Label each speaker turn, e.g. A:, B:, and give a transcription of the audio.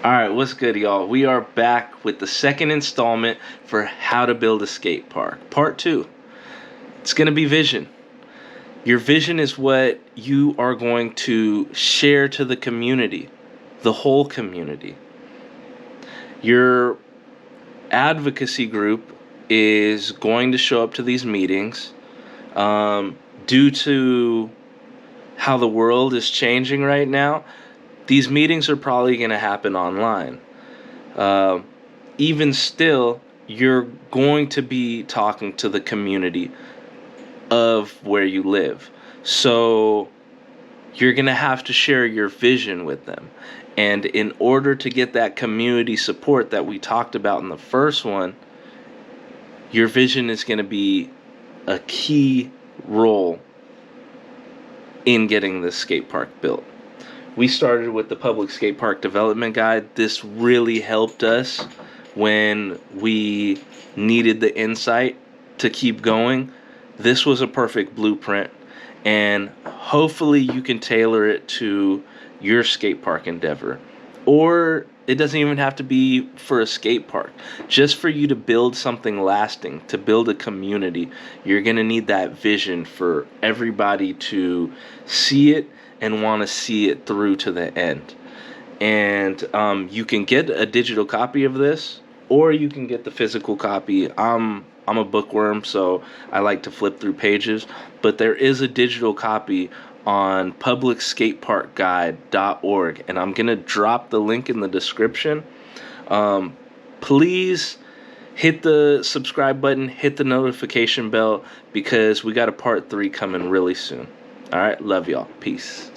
A: Alright, what's good, y'all? We are back with the second installment for how to build a skate park. Part 2. It's going to be vision. Your vision is what you are going to share to the community, the whole community. Your advocacy group is going to show up to these meetings. Due to how the world is changing right now, these meetings are probably going to happen online. Even still, you're going to be talking to the community of where you live. So you're going to have to share your vision with them. And in order to get that community support that we talked about in the first one, your vision is going to be a key role in getting this skate park built. We started with the Public Skate Park Development Guide. This really helped us when we needed the insight to keep going. This was a perfect blueprint, and hopefully you can tailor it to your skate park endeavor. Or it doesn't even have to be for a skate park. Just for you to build something lasting, to build a community, you're going to need that vision for everybody to see it and want to see it through to the end. And you can get a digital copy of this, or you can get the physical copy. I'm a bookworm, so I like to flip through pages, but there is a digital copy on publicskateparkguide.org, and I'm going to drop the link in the description. Please hit the subscribe button, hit the notification bell, because we got a part 3 coming really soon. All right, love y'all. Peace.